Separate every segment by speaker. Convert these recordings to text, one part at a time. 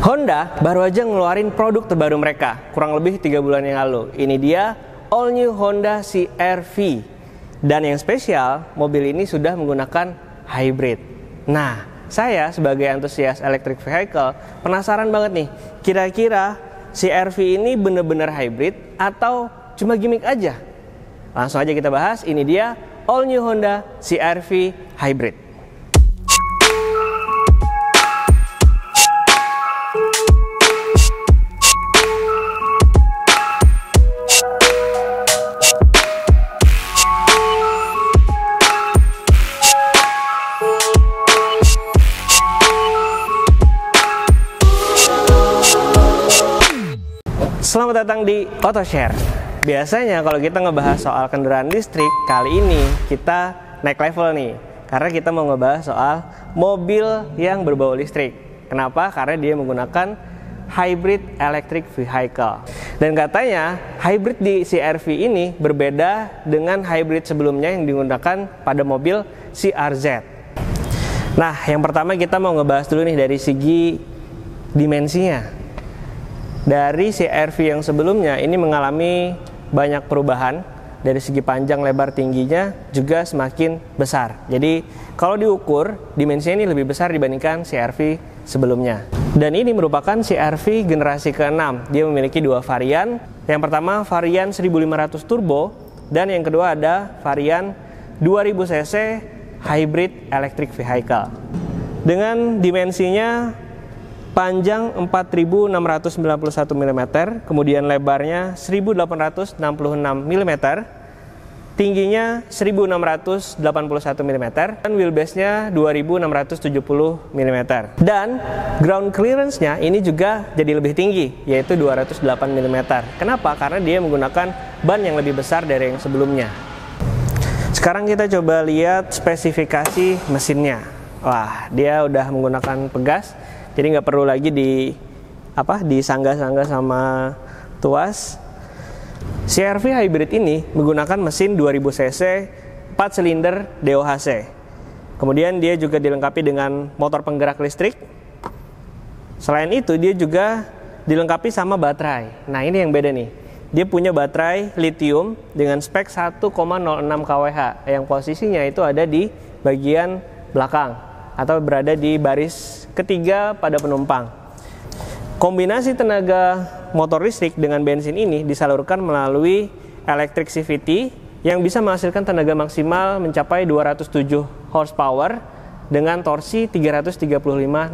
Speaker 1: Honda baru aja ngeluarin produk terbaru mereka, kurang lebih 3 bulan yang lalu. Ini dia all new Honda CR-V. Dan yang spesial, mobil ini sudah menggunakan hybrid. Nah, saya sebagai antusias electric vehicle penasaran banget nih, kira-kira CR-V ini bener-bener hybrid atau cuma gimmick aja? Langsung aja kita bahas, ini dia all new Honda CR-V hybrid. Selamat datang di AutoShare. Biasanya kalau kita ngebahas soal kendaraan listrik, kali ini kita naik level nih. Karena kita mau ngebahas soal mobil yang berbau listrik. Kenapa? Karena dia menggunakan hybrid electric vehicle. Dan katanya hybrid di CR-V ini berbeda dengan hybrid sebelumnya yang digunakan pada mobil CR-Z. Nah, yang pertama kita mau ngebahas dulu nih dari segi dimensinya. Dari CR-V yang sebelumnya ini mengalami banyak perubahan. Dari segi panjang, lebar, tingginya juga semakin besar. Jadi kalau diukur, dimensinya ini lebih besar dibandingkan CR-V sebelumnya. Dan ini merupakan CR-V generasi ke-6. Dia memiliki dua varian. Yang pertama varian 1500 turbo, dan yang kedua ada varian 2000 cc hybrid electric vehicle. Dengan dimensinya panjang 4691 mm, kemudian lebarnya 1866 mm, tingginya 1681 mm, dan wheelbase-nya 2670 mm. Dan ground clearance-nya ini juga jadi lebih tinggi, yaitu 208 mm. Kenapa? Karena dia menggunakan ban yang lebih besar dari yang sebelumnya. Sekarang kita coba lihat spesifikasi mesinnya. Wah, dia udah menggunakan pegas. Jadi nggak perlu lagi disangga-sangga sama tuas. CR-V hybrid ini menggunakan mesin 2000 cc 4 silinder DOHC. Kemudian dia juga dilengkapi dengan motor penggerak listrik. Selain itu dia juga dilengkapi sama baterai. Nah, ini yang beda nih. Dia punya baterai lithium dengan spek 1,06 kWh yang posisinya itu ada di bagian belakang atau berada di baris ketiga pada penumpang. Kombinasi tenaga motor listrik dengan bensin ini disalurkan melalui electric CVT yang bisa menghasilkan tenaga maksimal mencapai 207 horsepower dengan torsi 335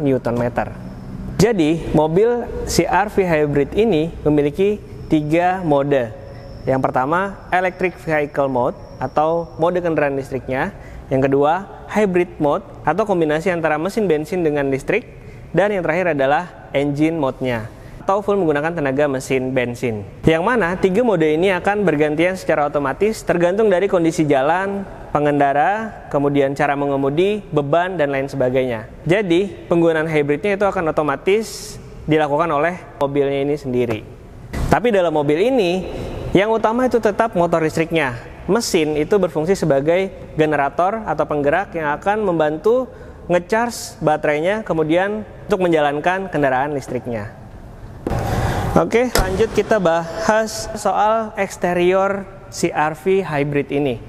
Speaker 1: Nm. Jadi, mobil CR-V hybrid ini memiliki 3 mode. Yang pertama, electric vehicle mode atau mode kendaraan listriknya. Yang kedua, hybrid mode atau kombinasi antara mesin bensin dengan listrik. Dan yang terakhir adalah engine mode-nya atau full menggunakan tenaga mesin bensin. Yang mana 3 mode ini akan bergantian secara otomatis tergantung dari kondisi jalan, pengendara, kemudian cara mengemudi, beban, dan lain sebagainya. Jadi, penggunaan hybridnya itu akan otomatis dilakukan oleh mobilnya ini sendiri. Tapi dalam mobil ini, yang utama itu tetap motor listriknya. Mesin itu berfungsi sebagai generator atau penggerak yang akan membantu nge-charge baterainya kemudian untuk menjalankan kendaraan listriknya. Oke, lanjut kita bahas soal eksterior CR-V hybrid ini.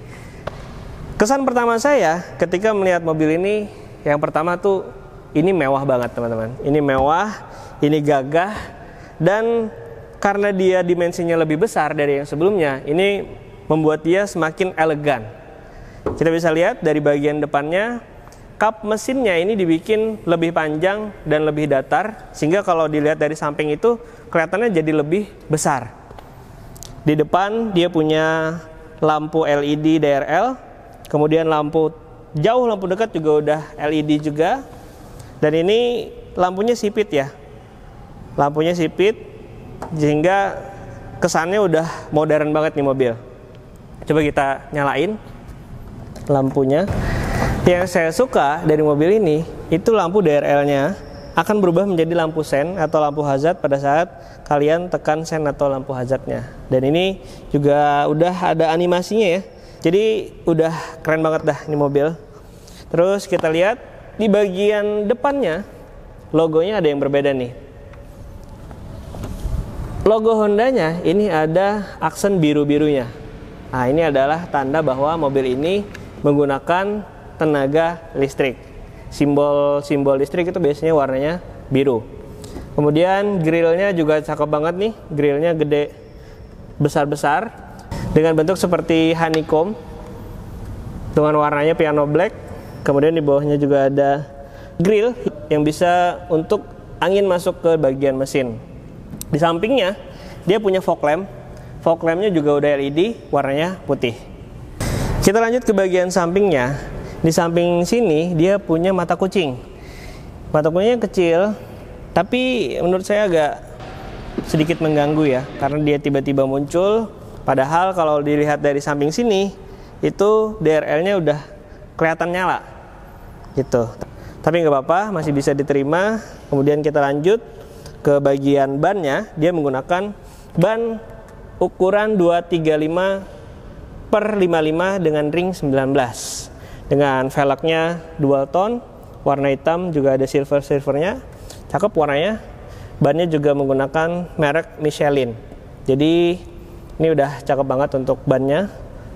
Speaker 1: Kesan pertama saya ketika melihat mobil ini, yang pertama tuh ini mewah banget teman-teman. Ini mewah, ini gagah, dan karena dia dimensinya lebih besar dari yang sebelumnya, ini membuat dia semakin elegan. Kita bisa lihat dari bagian depannya, kap mesinnya ini dibikin lebih panjang dan lebih datar, sehingga kalau dilihat dari samping itu kelihatannya jadi lebih besar. Di depan dia punya lampu LED DRL, kemudian lampu jauh, lampu dekat juga udah LED juga. Dan ini lampunya sipit ya. Lampunya sipit sehingga kesannya udah modern banget nih mobil. Coba kita nyalain lampunya. Yang saya suka dari mobil ini, itu lampu DRL-nya akan berubah menjadi lampu sen atau lampu hazard pada saat kalian tekan sen atau lampu hazardnya. Dan ini juga udah ada animasinya ya. Jadi udah keren banget dah ini mobil. Terus kita lihat di bagian depannya, logonya ada yang berbeda nih. Logo Hondanya ini ada aksen biru-birunya. Nah, ini adalah tanda bahwa mobil ini menggunakan tenaga listrik. Simbol listrik itu biasanya warnanya biru. Kemudian grillnya juga cakep banget nih. Grillnya gede, besar-besar, dengan bentuk seperti honeycomb, dengan warnanya piano black. Kemudian di bawahnya juga ada grill yang bisa untuk angin masuk ke bagian mesin. Di sampingnya dia punya fog lamp. Fog lampnya juga udah LED, warnanya putih. Kita lanjut ke bagian sampingnya. Di samping sini dia punya mata kucing. Mata kucingnya kecil, tapi menurut saya agak sedikit mengganggu ya, karena dia tiba-tiba muncul. Padahal kalau dilihat dari samping sini, itu DRL-nya udah kelihatan nyala, gitu. Tapi nggak apa-apa, masih bisa diterima. Kemudian kita lanjut ke bagian bannya. Dia menggunakan ban ukuran 235/55 dengan ring 19, dengan velgnya dual tone, warna hitam, juga ada silvernya. Cakep warnanya. Bannya juga menggunakan merek Michelin. Jadi ini udah cakep banget untuk bannya.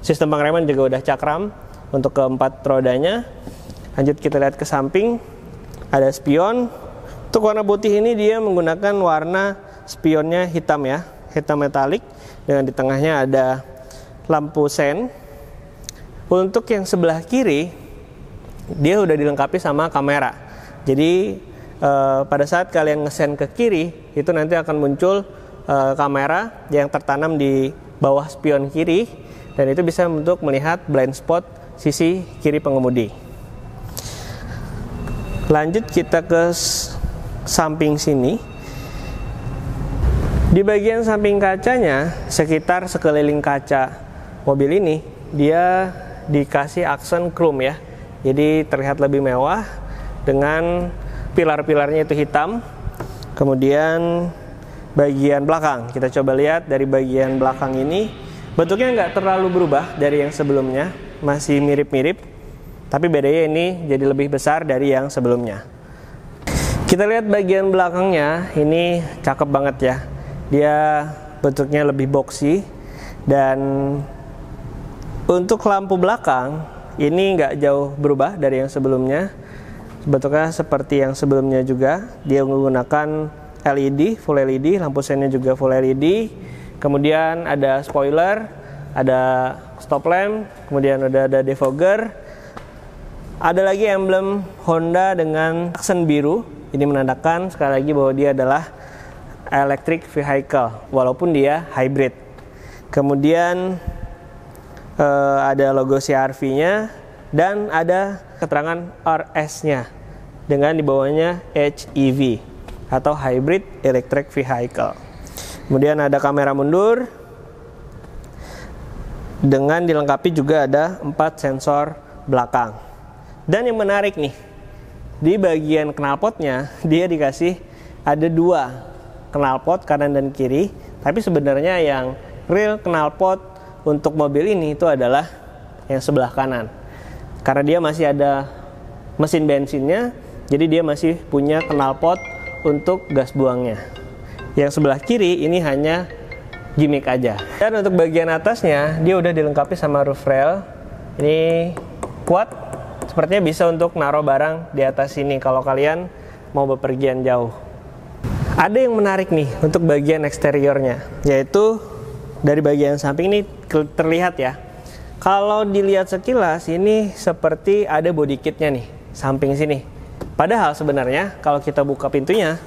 Speaker 1: Sistem pengereman juga udah cakram untuk keempat rodanya. Lanjut kita lihat ke samping, ada spion. Untuk warna putih ini dia menggunakan warna spionnya hitam ya, hitam metalik, dengan di tengahnya ada lampu sen. Untuk yang sebelah kiri, dia udah dilengkapi sama kamera. Jadi pada saat kalian ngesen ke kiri, itu nanti akan muncul kamera yang tertanam di bawah spion kiri, dan itu bisa untuk melihat blind spot sisi kiri pengemudi. Lanjut kita ke samping sini. Di bagian samping kacanya, sekitar sekeliling kaca mobil ini, dia dikasih aksen chrome ya. Jadi terlihat lebih mewah dengan pilar-pilarnya itu hitam. Kemudian bagian belakang, kita coba lihat dari bagian belakang ini, bentuknya nggak terlalu berubah dari yang sebelumnya, masih mirip-mirip. Tapi bedanya ini jadi lebih besar dari yang sebelumnya. Kita lihat bagian belakangnya, ini cakep banget ya. Dia bentuknya lebih boxy, dan untuk lampu belakang ini nggak jauh berubah dari yang sebelumnya. Bentuknya seperti yang sebelumnya juga. Dia menggunakan LED, full LED, lampu sennya juga full LED. Kemudian ada spoiler, ada stop lamp, kemudian ada defogger. Ada lagi emblem Honda dengan aksen biru. Ini menandakan sekali lagi bahwa dia adalah electric vehicle, walaupun dia hybrid. Kemudian ada logo CR-V-nya, dan ada keterangan RS-nya dengan di bawahnya HEV atau hybrid electric vehicle. Kemudian ada kamera mundur dengan dilengkapi juga ada 4 sensor belakang. Dan yang menarik nih, di bagian knalpotnya dia dikasih ada 2 knalpot kanan dan kiri. Tapi sebenarnya yang real knalpot untuk mobil ini itu adalah yang sebelah kanan, karena dia masih ada mesin bensinnya. Jadi dia masih punya knalpot untuk gas buangnya. Yang sebelah kiri ini hanya gimmick aja. Dan untuk bagian atasnya dia udah dilengkapi sama roof rail. Ini kuat. Sepertinya bisa untuk naruh barang di atas sini kalau kalian mau bepergian jauh. Ada yang menarik nih untuk bagian eksteriornya, yaitu dari bagian samping ini terlihat ya. Kalau dilihat sekilas ini seperti ada body kitnya nih, samping sini. Padahal sebenarnya kalau kita buka pintunya,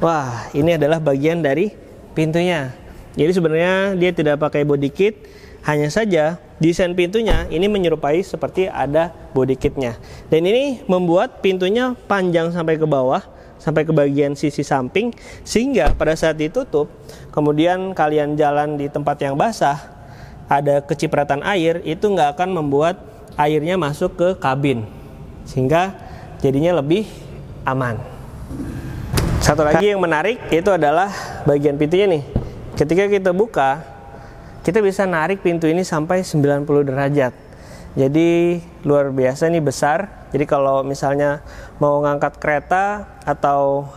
Speaker 1: wah ini adalah bagian dari pintunya. Jadi sebenarnya dia tidak pakai body kit. Hanya saja desain pintunya ini menyerupai seperti ada body kitnya. Dan ini membuat pintunya panjang sampai ke bawah, sampai ke bagian sisi samping, sehingga pada saat ditutup, kemudian kalian jalan di tempat yang basah, ada kecipratan air, itu nggak akan membuat airnya masuk ke kabin, sehingga jadinya lebih aman. Satu lagi yang menarik itu adalah bagian pintunya nih. Ketika kita buka, kita bisa narik pintu ini sampai 90 derajat. Jadi luar biasa nih, besar. Jadi kalau misalnya mau ngangkat kereta atau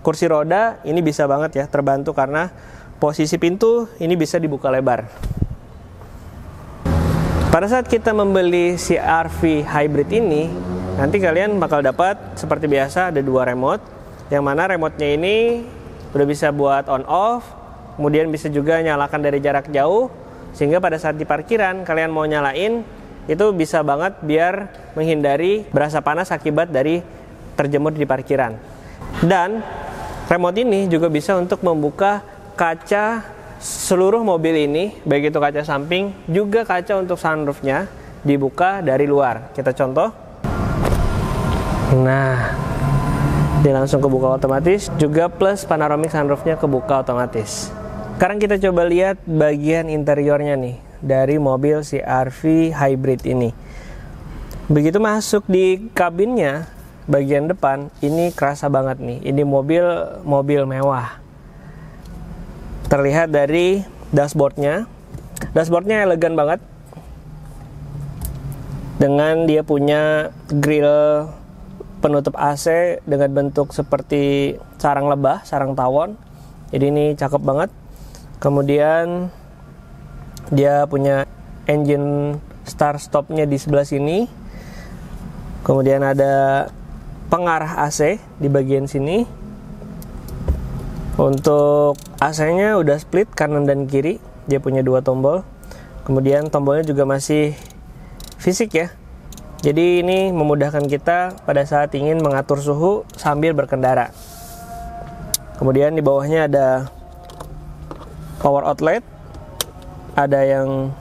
Speaker 1: kursi roda ini bisa banget ya terbantu karena posisi pintu ini bisa dibuka lebar. Pada saat kita membeli CR-V hybrid ini, nanti kalian bakal dapat seperti biasa ada 2 remote, yang mana remote-nya ini udah bisa buat on off, kemudian bisa juga nyalakan dari jarak jauh, sehingga pada saat di parkiran kalian mau nyalain itu bisa banget biar menghindari berasa panas akibat dari terjemur di parkiran. Dan remote ini juga bisa untuk membuka kaca seluruh mobil ini, baik itu kaca samping juga kaca untuk sunroofnya dibuka dari luar. Kita contoh. Nah, dia langsung kebuka otomatis, juga plus panoramic sunroofnya kebuka otomatis. Sekarang kita coba lihat bagian interiornya nih dari mobil CR-V hybrid ini. Begitu masuk di kabinnya, bagian depan ini kerasa banget nih. Ini mobil mewah. Terlihat dari dashboardnya. Dashboardnya elegan banget. Dengan dia punya grill penutup AC dengan bentuk seperti sarang lebah, sarang tawon. Jadi ini cakep banget. Kemudian dia punya engine start stopnya di sebelah sini. Kemudian ada pengarah AC di bagian sini. Untuk AC-nya udah split kanan dan kiri. Dia punya 2 tombol. Kemudian tombolnya juga masih fisik ya. Jadi ini memudahkan kita pada saat ingin mengatur suhu sambil berkendara. Kemudian di bawahnya ada power outlet. Ada yang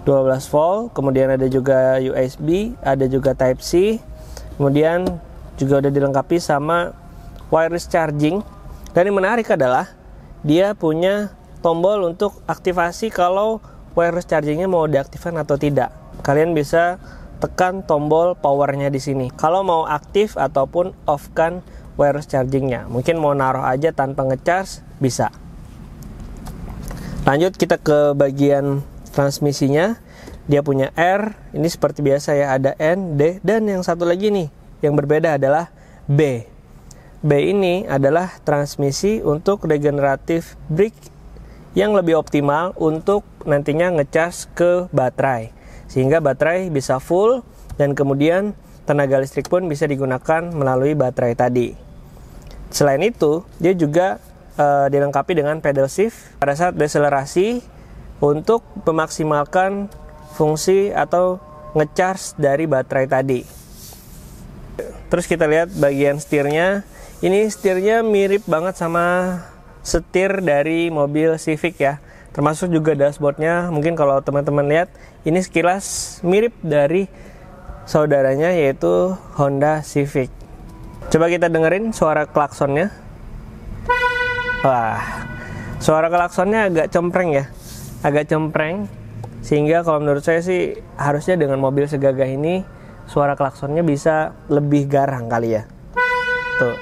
Speaker 1: 12 volt, kemudian ada juga USB, ada juga Type C. Kemudian juga udah dilengkapi sama wireless charging. Dan yang menarik adalah dia punya tombol untuk aktivasi kalau wireless chargingnya mau diaktifkan atau tidak. Kalian bisa tekan tombol powernya di sini. Kalau mau aktif ataupun off-kan wireless chargingnya. Mungkin mau naruh aja tanpa ngecharge bisa. Lanjut kita ke bagian transmisinya. Dia punya R, ini seperti biasa ya, ada N, D, dan yang satu lagi nih yang berbeda adalah B. B ini adalah transmisi untuk regenerative brake yang lebih optimal untuk nantinya ngecas ke baterai, sehingga baterai bisa full dan kemudian tenaga listrik pun bisa digunakan melalui baterai tadi. Selain itu, dia juga dilengkapi dengan pedal shift pada saat deselerasi untuk memaksimalkan fungsi atau ngecharge dari baterai tadi. Terus kita lihat bagian setirnya. Ini setirnya mirip banget sama setir dari mobil Civic ya. Termasuk juga dashboardnya. Mungkin kalau teman-teman lihat, ini sekilas mirip dari saudaranya yaitu Honda Civic. Coba kita dengerin suara klaksonnya. Wah, suara klaksonnya agak cempreng ya. Agak cempreng. Sehingga kalau menurut saya sih harusnya dengan mobil segagah ini suara klaksonnya bisa lebih garang kali ya. Tuh.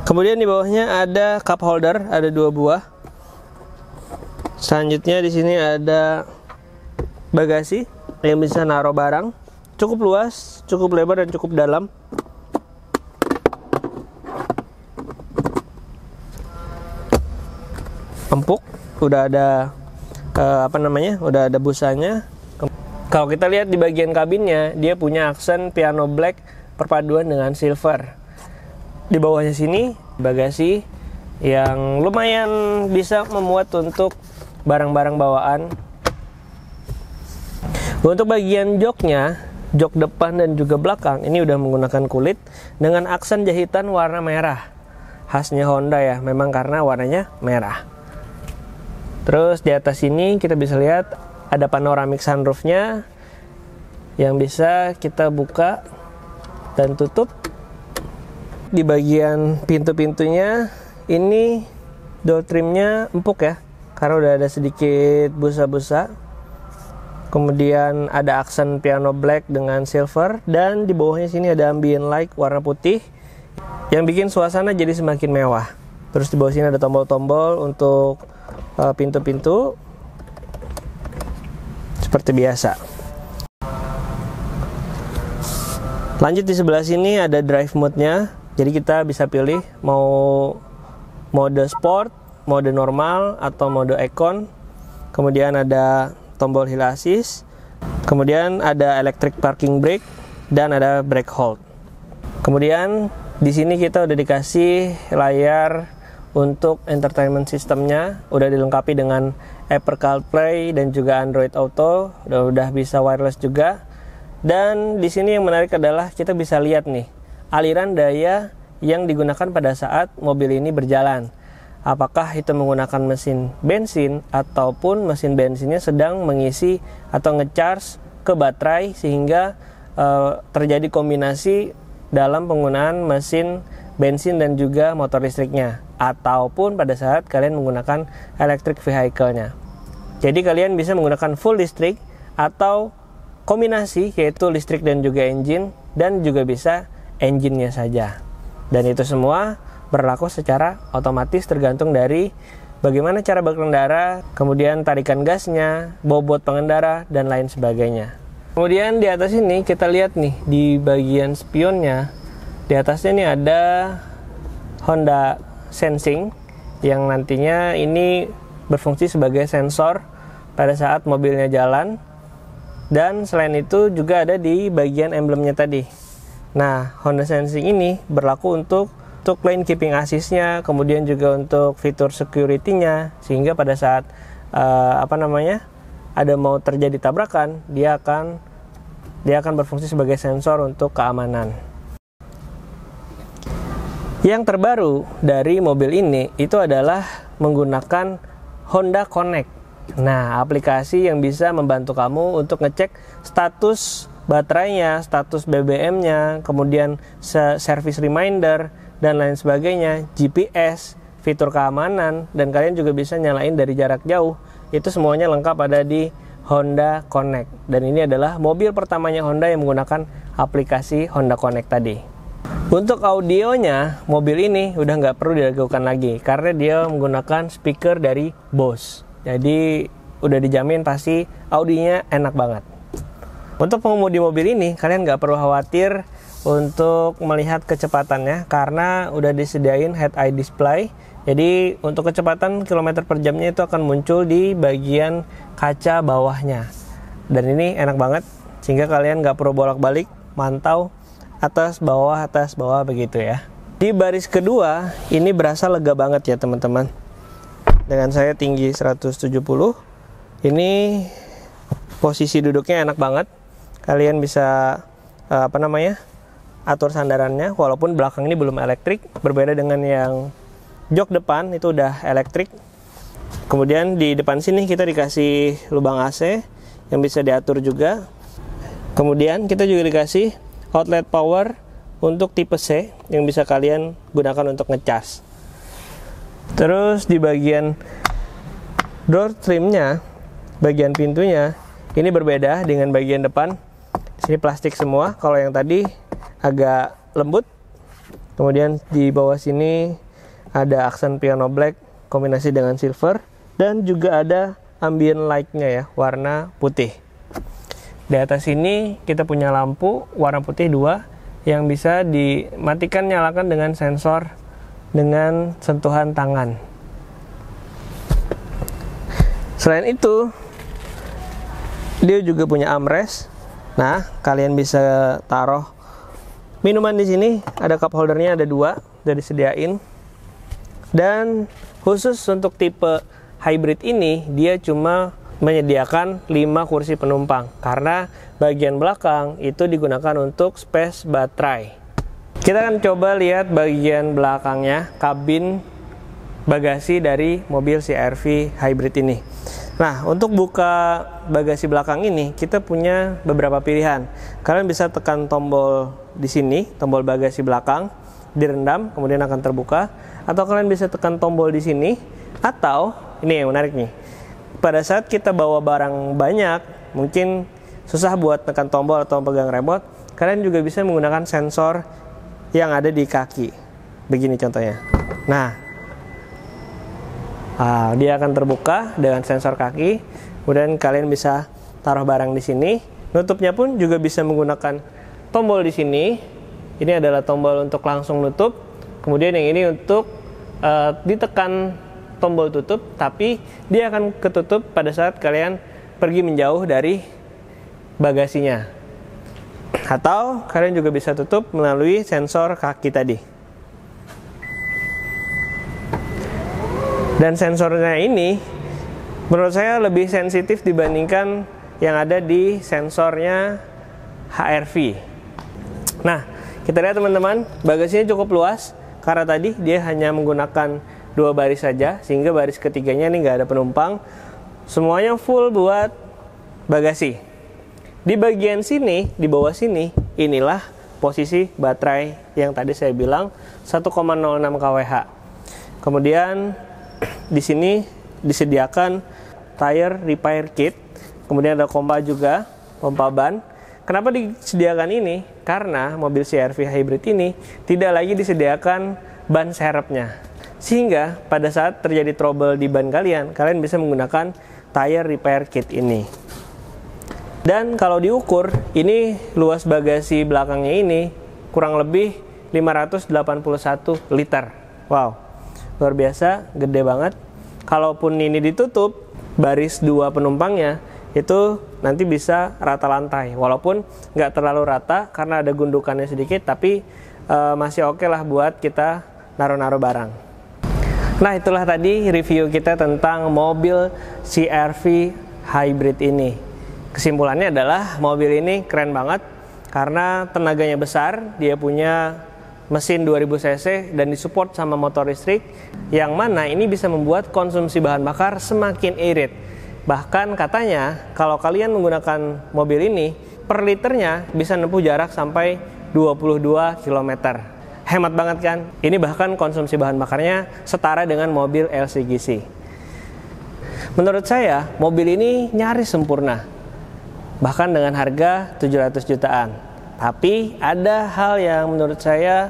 Speaker 1: Kemudian di bawahnya ada cup holder, ada 2 buah. Selanjutnya di sini ada bagasi yang bisa naruh barang. Cukup luas, cukup lebar dan cukup dalam. Empuk, udah ada udah ada busanya. Kalau kita lihat di bagian kabinnya, dia punya aksen piano black perpaduan dengan silver. Di bawahnya sini bagasi yang lumayan bisa memuat untuk barang-barang bawaan. Untuk bagian joknya, jok depan dan juga belakang ini udah menggunakan kulit dengan aksen jahitan warna merah. Khasnya Honda ya, memang karena warnanya merah. Terus di atas ini kita bisa lihat ada panoramic sunroofnya yang bisa kita buka dan tutup. Di bagian pintu-pintunya ini door trimnya empuk ya, karena udah ada sedikit busa-busa. Kemudian ada aksen piano black dengan silver, dan di bawahnya sini ada ambient light warna putih yang bikin suasana jadi semakin mewah. Terus di bawah sini ada tombol-tombol untuk pintu-pintu seperti biasa. Lanjut di sebelah sini ada drive mode-nya. Jadi kita bisa pilih mau mode sport, mode normal, atau mode econ. Kemudian ada tombol hill assist, kemudian ada electric parking brake, dan ada brake hold. Kemudian di sini kita udah dikasih layar untuk entertainment sistemnya, udah dilengkapi dengan Apple CarPlay dan juga Android Auto, udah bisa wireless juga. Dan di sini yang menarik adalah kita bisa lihat nih aliran daya yang digunakan pada saat mobil ini berjalan. Apakah itu menggunakan mesin bensin ataupun mesin bensinnya sedang mengisi atau ngecharge ke baterai sehingga terjadi kombinasi dalam penggunaan mesin bensin dan juga motor listriknya, ataupun pada saat kalian menggunakan electric vehicle-nya. Jadi kalian bisa menggunakan full listrik atau kombinasi, yaitu listrik dan juga engine, dan juga bisa engine-nya saja. Dan itu semua berlaku secara otomatis tergantung dari bagaimana cara berkendara, kemudian tarikan gasnya, bobot pengendara, dan lain sebagainya. Kemudian di atas ini kita lihat nih di bagian spionnya, di atasnya nih ada Honda Sensing yang nantinya ini berfungsi sebagai sensor pada saat mobilnya jalan. Dan selain itu juga ada di bagian emblemnya tadi. Nah, Honda Sensing ini berlaku untuk lane keeping assist-nya, kemudian juga untuk fitur security-nya, sehingga pada saat ada mau terjadi tabrakan, dia akan berfungsi sebagai sensor untuk keamanan. Yang terbaru dari mobil ini itu adalah menggunakan Honda Connect. Nah, aplikasi yang bisa membantu kamu untuk ngecek status baterainya, status BBM-nya, kemudian service reminder, dan lain sebagainya, GPS, fitur keamanan, dan kalian juga bisa nyalain dari jarak jauh. Itu semuanya lengkap ada di Honda Connect. Dan ini adalah mobil pertamanya Honda yang menggunakan aplikasi Honda Connect tadi. Untuk audionya, mobil ini udah nggak perlu diragukan lagi, karena dia menggunakan speaker dari Bose. Jadi udah dijamin pasti audionya enak banget. Untuk pengemudi mobil ini, kalian nggak perlu khawatir untuk melihat kecepatannya karena udah disediain head-eye display. Jadi untuk kecepatan kilometer per jamnya itu akan muncul di bagian kaca bawahnya. Dan ini enak banget sehingga kalian nggak perlu bolak-balik mantau atas bawah begitu ya. Di baris kedua ini berasa lega banget ya teman-teman. Dengan saya tinggi 170, ini posisi duduknya enak banget. Kalian bisa atur sandarannya, walaupun belakang ini belum elektrik, berbeda dengan yang jok depan itu udah elektrik. Kemudian di depan sini kita dikasih lubang AC yang bisa diatur juga. Kemudian kita juga dikasih outlet power untuk tipe C yang bisa kalian gunakan untuk ngecas. Terus di bagian door trimnya, bagian pintunya ini berbeda dengan bagian depan. Di sini plastik semua, kalau yang tadi agak lembut. Kemudian di bawah sini ada aksen piano black kombinasi dengan silver, dan juga ada ambient light-nya ya, warna putih. Di atas ini kita punya lampu warna putih 2 yang bisa dimatikan nyalakan dengan sensor dengan sentuhan tangan. Selain itu, dia juga punya armrest. Nah, kalian bisa taruh minuman di sini. Ada cup holdernya, ada 2, udah disediain. Dan khusus untuk tipe hybrid ini, dia cuma menyediakan 5 kursi penumpang karena bagian belakang itu digunakan untuk space baterai. Kita akan coba lihat bagian belakangnya, kabin bagasi dari mobil CR-V hybrid ini. Nah, untuk buka bagasi belakang ini kita punya beberapa pilihan. Kalian bisa tekan tombol di sini, tombol bagasi belakang, direndam kemudian akan terbuka, atau kalian bisa tekan tombol di sini, atau ini yang menarik nih. Pada saat kita bawa barang banyak, mungkin susah buat tekan tombol atau pegang remote, kalian juga bisa menggunakan sensor yang ada di kaki. Begini contohnya. Nah, dia akan terbuka dengan sensor kaki. Kemudian kalian bisa taruh barang di sini. Nutupnya pun juga bisa menggunakan tombol di sini Ini adalah tombol untuk langsung nutup. Kemudian yang ini untuk ditekan tombol tutup, tapi dia akan ketutup pada saat kalian pergi menjauh dari bagasinya. Atau kalian juga bisa tutup melalui sensor kaki tadi. Dan sensornya ini menurut saya lebih sensitif dibandingkan yang ada di sensornya HRV. Nah, kita lihat teman-teman, bagasinya cukup luas karena tadi dia hanya menggunakan 2 baris saja, sehingga baris ketiganya ini nggak ada penumpang. Semuanya full buat bagasi. Di bagian sini, di bawah sini, inilah posisi baterai yang tadi saya bilang 1,06 kWh. Kemudian di sini disediakan tire repair kit. Kemudian ada pompa juga, pompa ban. Kenapa disediakan ini? Karena mobil CR-V hybrid ini tidak lagi disediakan ban serepnya. Sehingga pada saat terjadi trouble di ban kalian bisa menggunakan tire repair kit ini. Dan kalau diukur, ini luas bagasi belakangnya ini kurang lebih 581 liter. Wow, luar biasa, gede banget. Kalaupun ini ditutup, baris 2 penumpangnya itu nanti bisa rata lantai. Walaupun nggak terlalu rata karena ada gundukannya sedikit, tapi masih oke lah buat kita naruh-naruh barang. Nah, itulah tadi review kita tentang mobil CR-V hybrid ini. Kesimpulannya adalah mobil ini keren banget karena tenaganya besar, dia punya mesin 2000 cc dan disupport sama motor listrik, yang mana ini bisa membuat konsumsi bahan bakar semakin irit. Bahkan katanya kalau kalian menggunakan mobil ini, per liternya bisa menempuh jarak sampai 22 km. Hemat banget kan? Ini bahkan konsumsi bahan bakarnya setara dengan mobil LCGC. Menurut saya, mobil ini nyaris sempurna. Bahkan dengan harga 700 jutaan. Tapi ada hal yang menurut saya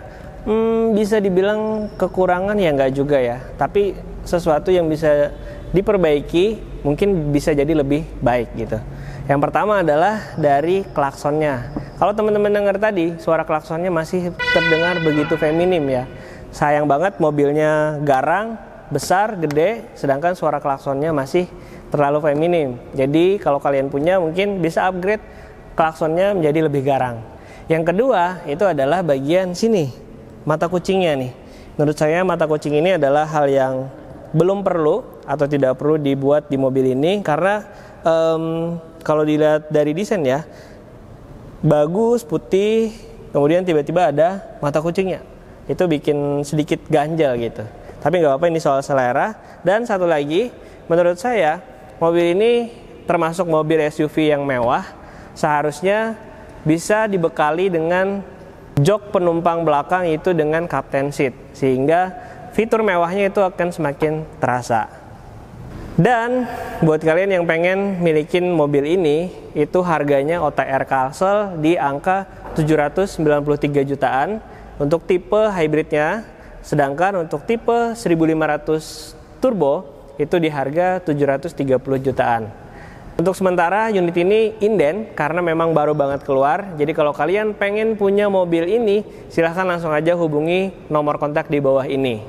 Speaker 1: bisa dibilang kekurangan, ya nggak juga ya. Tapi sesuatu yang bisa diperbaiki, mungkin bisa jadi lebih baik gitu. Yang pertama adalah dari klaksonnya. Kalau teman-teman dengar tadi, suara klaksonnya masih terdengar begitu feminim ya. Sayang banget mobilnya garang, besar, gede, sedangkan suara klaksonnya masih terlalu feminim. Jadi kalau kalian punya mungkin bisa upgrade klaksonnya menjadi lebih garang. Yang kedua itu adalah bagian sini, mata kucingnya nih. Menurut saya mata kucing ini adalah hal yang belum perlu atau tidak perlu dibuat di mobil ini, karena kalau dilihat dari desain ya, bagus, putih, kemudian tiba-tiba ada mata kucingnya. Itu bikin sedikit ganjal gitu. Tapi nggak apa-apa, ini soal selera. Dan satu lagi, menurut saya mobil ini termasuk mobil SUV yang mewah. Seharusnya bisa dibekali dengan jok penumpang belakang itu dengan captain seat, sehingga fitur mewahnya itu akan semakin terasa. Dan buat kalian yang pengen milikin mobil ini, itu harganya OTR Kalsel di angka 793 jutaan untuk tipe hybridnya, sedangkan untuk tipe 1500 turbo itu di harga 730 jutaan. Untuk sementara unit ini inden karena memang baru banget keluar. Jadi kalau kalian pengen punya mobil ini, silahkan langsung aja hubungi nomor kontak di bawah ini.